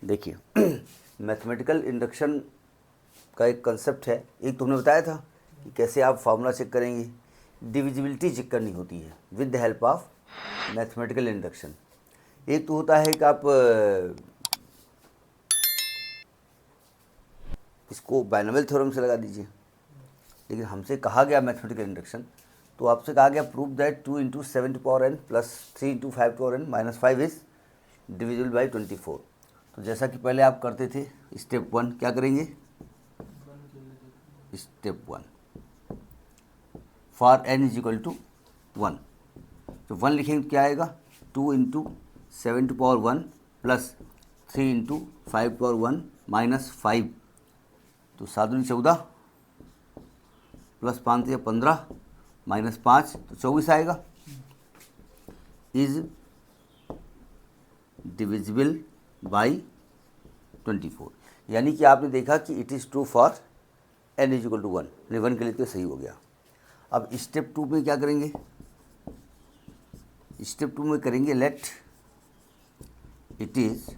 देखिए mathematical induction का एक कंसेप्ट है। एक तो हमने बताया था कि कैसे आप फार्मूला चेक करेंगे, डिविजिबिलिटी चेक करनी होती है with the help of mathematical induction. एक तो होता है कि आप इसको बाइनोमियल थ्योरम से लगा दीजिए, लेकिन हमसे कहा गया मैथमेटिकल इंडक्शन, तो आपसे कहा गया prove that 2 × 7n plus 3 × 5n minus 5 is divisible by 24। तो जैसा कि पहले आप करते थे, स्टेप 1 क्या करेंगे, step 1 for n is equal to 1, तो 1 लिखेंगे तो क्या आएगा, 2 × 7 प्लस 3 × 5 माइनस 5, तो 7 × 14 प्लस 5 × 15 माइनस 5, तो 24 आएगा। इज डिविजिबल बाई 24, यानी कि आपने देखा कि it is true for n is equal to 1, यानी 1 के लिए तो सही हो गया। अब स्टेप 2 में क्या करेंगे, स्टेप 2 में करेंगे let it is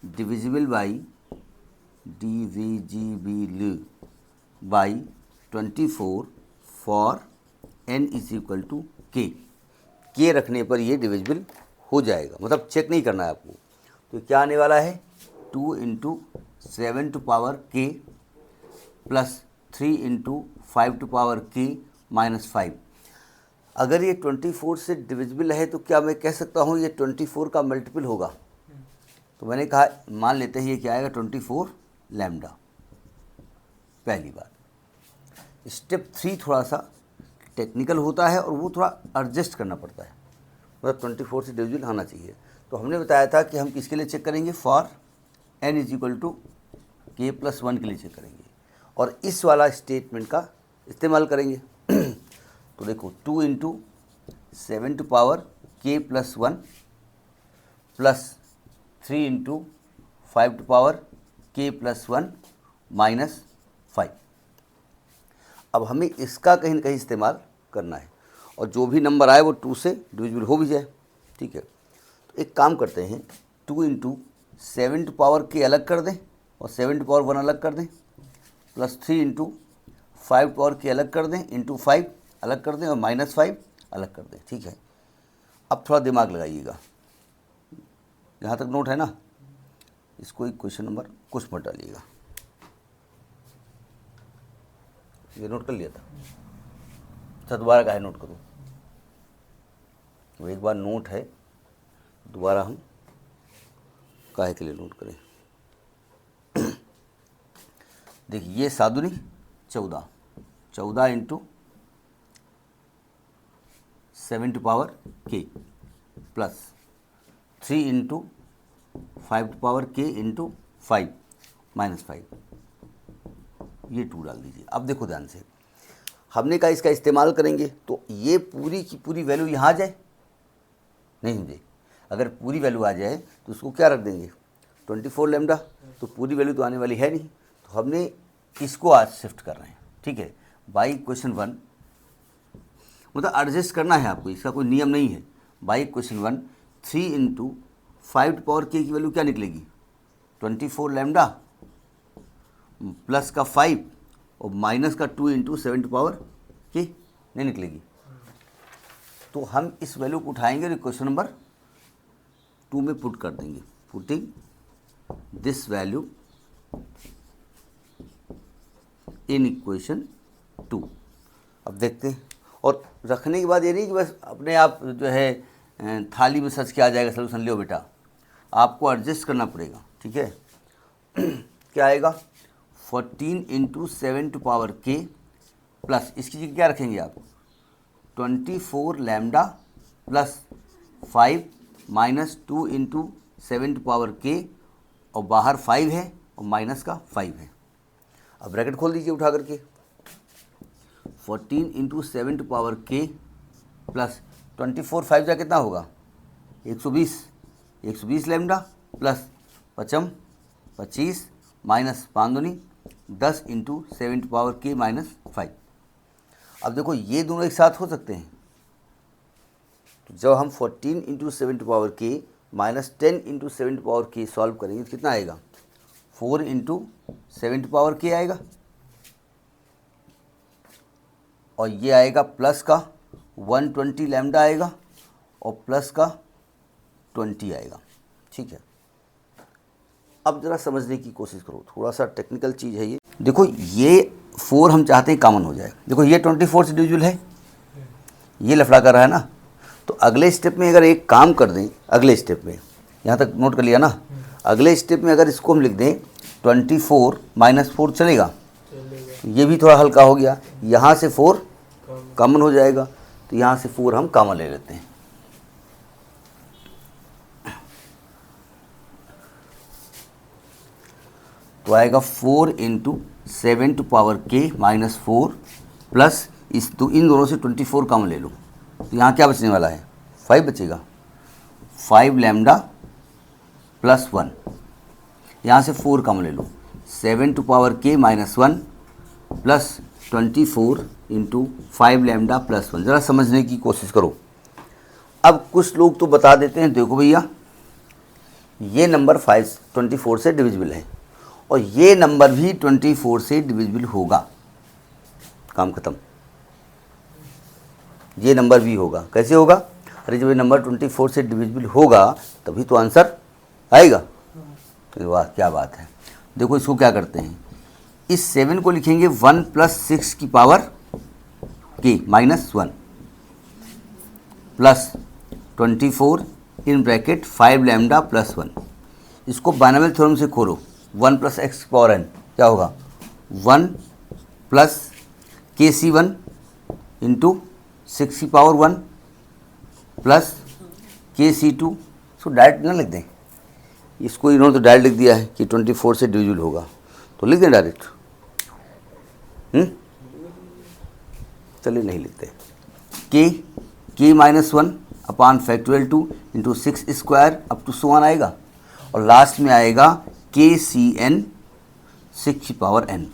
divisible by by 24 for n is equal to के रखने पर ये डिविजिबल हो जाएगा, मतलब चेक नहीं करना है आपको। तो क्या आने वाला है, 2 × 7 प्लस 3 × 5 माइनस 5। अगर ये 24 से डिविजिबल है तो क्या मैं कह सकता हूँ ये 24 का मल्टीपल होगा, तो मैंने कहा मान लेते हैं ये क्या आएगा 24 लैम्डा, पहली बात। स्टेप 3 थोड़ा सा टेक्निकल होता है और वो थोड़ा एडजस्ट करना पड़ता है, मतलब 24 से डिविजिबल आना चाहिए। तो हमने बताया था कि हम किसके लिए चेक करेंगे, for n is equal to k plus 1 के लिए चेक करेंगे, और इस वाला स्टेटमेंट का इस्तेमाल करेंगे। तो देखो 2 × 7 k plus 1 plus 3 × 5 k plus 1 minus 5। अब हमें इसका कहीं ना कहीं इस्तेमाल करना है, और जो भी नंबर आए वो 2 से डिविजिबल हो भी जाए, ठीक है। तो एक काम करते हैं, 2 × 7 k अलग कर दें और 7 1 अलग कर दें, प्लस 3 × 5 k अलग कर दें, इंटू 5 अलग कर दें और माइनस 5 अलग कर दें, ठीक है। अब थोड़ा दिमाग लगाइएगा, यहाँ तक नोट है ना, इसको एक क्वेश्चन नंबर कुछ मत डालिएगा, ये नोट कर लिया था, अच्छा दोबारा काहे नोट करूँ, वो एक बार नोट है, दोबारा हम काहे के लिए नोट करें। देखिए ये सादुनी 14 × 7 k plus 3 × 5 k into 5 minus 5, ये 2 डाल दीजिए। अब देखो ध्यान से, हमने कहा इसका इस्तेमाल करेंगे तो ये पूरी की पूरी वैल्यू यहाँ आ जाए, नहीं समझे, अगर पूरी वैल्यू आ जाए तो उसको क्या रख देंगे 24 लैम्डा, तो पूरी वैल्यू तो आने वाली है नहीं, तो हमने इसको आज शिफ्ट कर रहे हैं, ठीक है। बाई क्वेश्चन 1, मतलब एडजस्ट करना है आपको, इसका कोई नियम नहीं है। बाई क्वेश्चन 1 3 × 5 k की वैल्यू क्या निकलेगी 24 लैम्डा प्लस का 5 और माइनस का 2 × 7 k नहीं निकलेगी। तो हम इस वैल्यू को उठाएंगे और क्वेश्चन नंबर 2 में पुट कर देंगे, putting this value in equation 2। अब देखते हैं, और रखने के बाद ये नहीं कि बस अपने आप जो है थाली में सर्च किया जाएगा सलूशन लो बेटा, आपको एडजस्ट करना पड़ेगा, ठीक है। क्या आएगा 14 × 7 k प्लस इसकी जगह क्या रखेंगे आप 24 लैम्डा प्लस 5 माइनस 2 × 7 k, और बाहर 5 है और माइनस का 5 है। अब ब्रैकेट खोल दीजिए उठा करके, 14 × 7 k प्लस 24 5 का कितना होगा 120 लैम्डा प्लस 5 25 माइनस 5 दूनी 10 × 7 k माइनस 5। अब देखो ये दोनों एक साथ हो सकते हैं, तो जब हम 14 × 7 k माइनस 10 इंटू 7 सॉल्व करेंगे तो कितना आएगा, 4 इंटू 7 आएगा, और ये आएगा प्लस का 120 लैम्डा आएगा और प्लस का 20 आएगा। ठीक है, अब ज़रा समझने की कोशिश करो, थोड़ा सा टेक्निकल चीज़ है ये। देखो ये 4 हम चाहते हैं कॉमन हो जाए। देखो ये 24 से डिविजिबल है, ये लफड़ा कर रहा है ना, तो अगले स्टेप में अगर एक काम कर दें, अगले स्टेप में, यहाँ तक नोट कर लिया ना, अगले स्टेप में अगर इसको हम लिख दें 24 माइनस 4 चलेगा, ये भी थोड़ा हल्का हो गया, यहाँ से 4 कॉमन हो जाएगा, तो यहाँ से 4 हम कॉमन ले लेते हैं। तो आएगा 4 इंटू 7 प्लस इन दोनों से 24 कॉमन ले लो, तो यहाँ क्या बचने वाला है, 5 बचेगा, 5 लैम्डा प्लस 1, यहाँ से 4 कॉमन ले लो, 7 प्लस 24 इंटू 5 लैम्डा प्लस 1। ज़रा समझने की कोशिश करो। अब कुछ लोग तो बता देते हैं, देखो भैया ये नंबर 24 से डिविजिबल है और ये नंबर भी 24 से डिविजिबल होगा, काम खत्म। ये नंबर भी होगा, कैसे होगा, अरे जब ये नंबर 24 से डिविजिबल होगा तभी तो आंसर आएगा। तो वाह क्या बात है। देखो इसको क्या करते हैं, इस 7 को लिखेंगे 1 प्लस 6 की power k minus 1 plus 24 in bracket 5 lambda plus 1। इसको बाइनोमियल थ्योरम से खोलो, 1 प्लस एक्स की पावर n क्या होगा, 1 प्लस KC1 इंटू 6 की power 1 plus KC2। So direct ना लिख दें, इसको इन्होंने तो डायरेक्ट लिख दिया है कि 24 से डिविजिबल होगा, तो लिख दें डायरेक्ट। चलिए नहीं लिखते, k minus 1 upon factorial 2 into 6 square up to 1 आएगा, और लास्ट में आएगा KCN 6 की पावर n।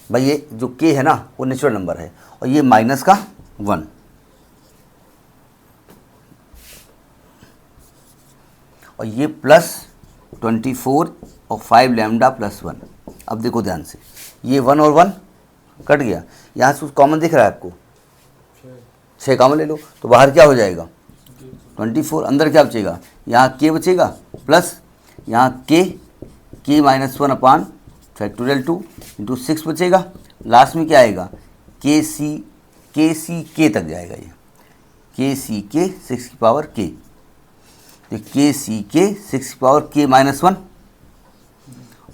भाई ये जो k है ना वो नेचुरल नंबर है, और ये माइनस का 1, और ये प्लस 24 और 5 लैम्डा प्लस 1। अब देखो ध्यान से, ये 1 और 1 कट गया, यहाँ से कॉमन दिख रहा है आपको, 6 कॉमन ले लो, तो बाहर क्या हो जाएगा 24, अंदर क्या बचेगा, यहाँ k बचेगा प्लस यहाँ k माइनस 1 अपान फैक्टोरियल 2 इंटू 6 बचेगा, लास्ट में क्या आएगा KC तक जाएगा, ये KCK 6 की पावर k, तो KCK 6 की पावर k माइनस 1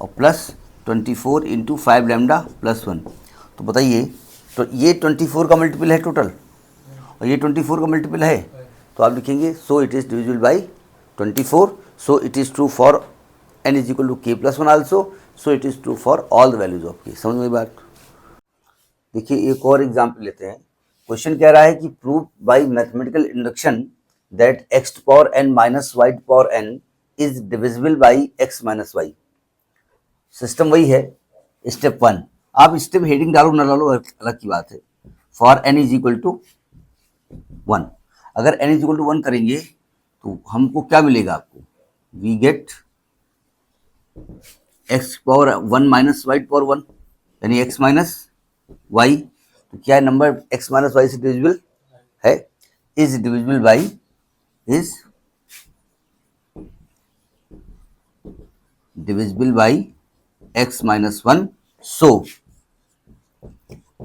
और प्लस 24 इंटू 5 लैम्डा प्लस 1। तो बताइए, तो ये 24 का मल्टीपल है टोटल, और ये 24 का मल्टीपल है, तो आप लिखेंगे so it is divisible by 24, so it is true for n is equal to k plus 1 also, so it is true for all the values of k। समझ में बात। देखिए एक और एग्जाम्पल लेते हैं। क्वेश्चन कह रहा है कि prove by mathematical induction that x to power n minus y to power n is divisible by x minus y। System वही है, स्टेप 1। आप स्टेप हेडिंग डालो ना डालो अलग की बात है। For n is equal to 1, अगर n इज इक्वल टू 1 करेंगे तो हमको क्या मिलेगा, आपको we get x power 1 minus y power 1 यानी x माइनस y। तो क्या नंबर x माइनस y से डिविजिबल है, is divisible by is divisible by x minus 1, so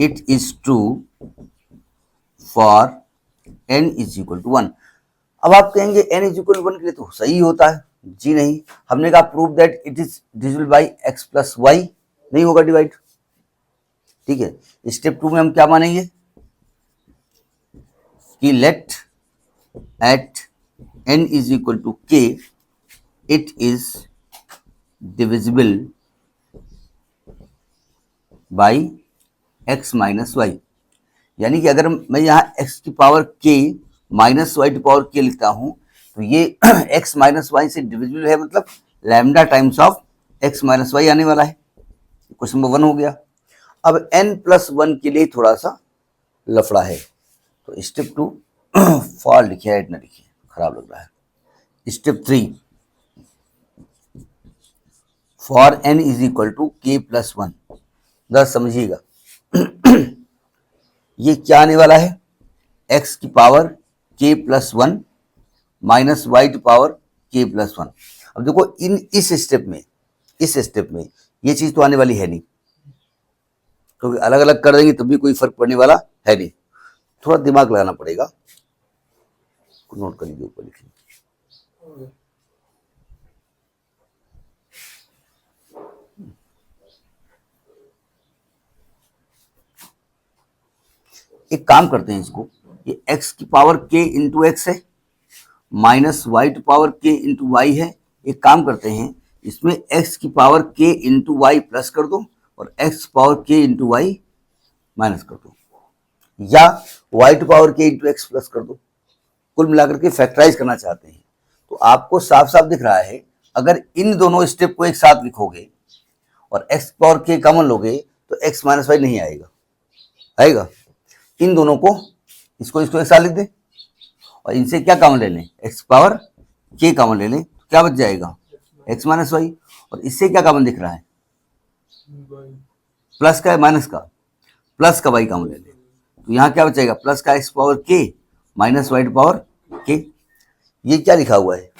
it is true for n is equal to 1। अब आप कहेंगे n is equal to 1 के लिए तो सही होता है, जी नहीं, हमने कहा prove that it is divisible by x plus y, नहीं होगा डिवाइड। ठीक है, स्टेप 2 में हम क्या मानेंगे कि let at n is equal to k it is divisible by x minus y। यानी कि अगर मैं यहाँ x की power k minus y to power k लिखता हूँ तो ये x माइनस y से डिविजिबल है, मतलब lambda times of x minus y आने वाला है। क्वेश्चन नंबर 1 हो गया। अब n प्लस 1 के लिए थोड़ा सा लफड़ा है, तो स्टेप 2 फॉर लिखिए, एड ना लिखिए, खराब लग रहा है। Step 3, for n is equal to k plus 1। जरा समझिएगा, ये क्या आने वाला है, x की power k plus 1 minus y to power k plus 1। अब देखो इस स्टेप में ये चीज तो आने वाली है नहीं, क्योंकि अलग अलग कर देंगे तब भी कोई फर्क पड़ने वाला है नहीं। थोड़ा दिमाग लगाना पड़ेगा, नोट कर लीजिए, ऊपर लिखिए। एक काम करते हैं, इसको, ये x की पावर k इंटू एक्स है, minus y to power k into y है। एक काम करते हैं, इसमें x की power k into y plus कर दो और x power k into y minus कर दो, या y to power k into x plus कर दो। कुल मिलाकर के फैक्टराइज करना चाहते हैं तो आपको साफ साफ दिख रहा है, अगर इन दोनों स्टेप को एक साथ लिखोगे और x पावर k कॉमन लोगे तो x माइनस वाई नहीं आएगा, आएगा। इन दोनों को, इसको एक साथ लिख दे और इनसे क्या कॉमन ले लें, x पावर k कॉमन ले लें, तो क्या बच जाएगा, x माइनस वाई। और इससे क्या कॉमन दिख रहा है, प्लस का है माइनस का, प्लस का y कॉमन ले लें, तो यहाँ क्या बचेगा, प्लस का x power k minus y to power k। ये क्या लिखा हुआ है,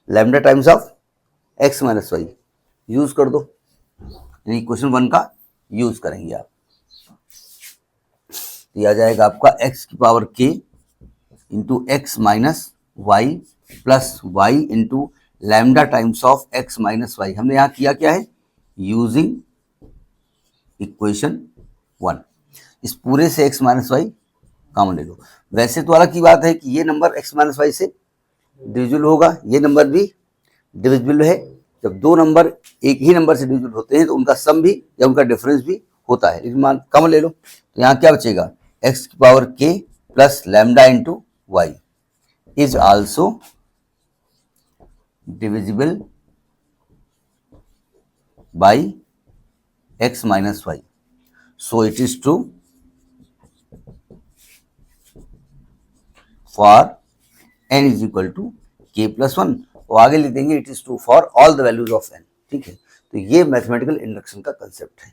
lambda times of x minus y, use कर दो, यानी क्वेश्चन 1 का यूज करेंगे आप। तो यह आ जाएगा आपका x की power k into x minus y plus y into lambda times of x minus y. हमने यहाँ किया क्या है, यूजिंग इक्वेशन 1। इस पूरे से x माइनस वाई कॉमन ले लो। वैसे तो अलग की बात है कि ये नंबर x माइनस वाई से डिविजिबल होगा, ये नंबर भी डिविजिबल है। जब दो नंबर एक ही नंबर से डिविजिबल होते हैं तो उनका सम भी या उनका डिफरेंस भी होता है, लेकिन मान कॉमन ले लो। तो यहाँ क्या बचेगा, x की power k plus lambda into y is also divisible by x minus y, so it is true for n is equal to k plus 1। और आगे लिख देंगे it is true for all the values of n। ठीक है, तो ये mathematical induction का concept है।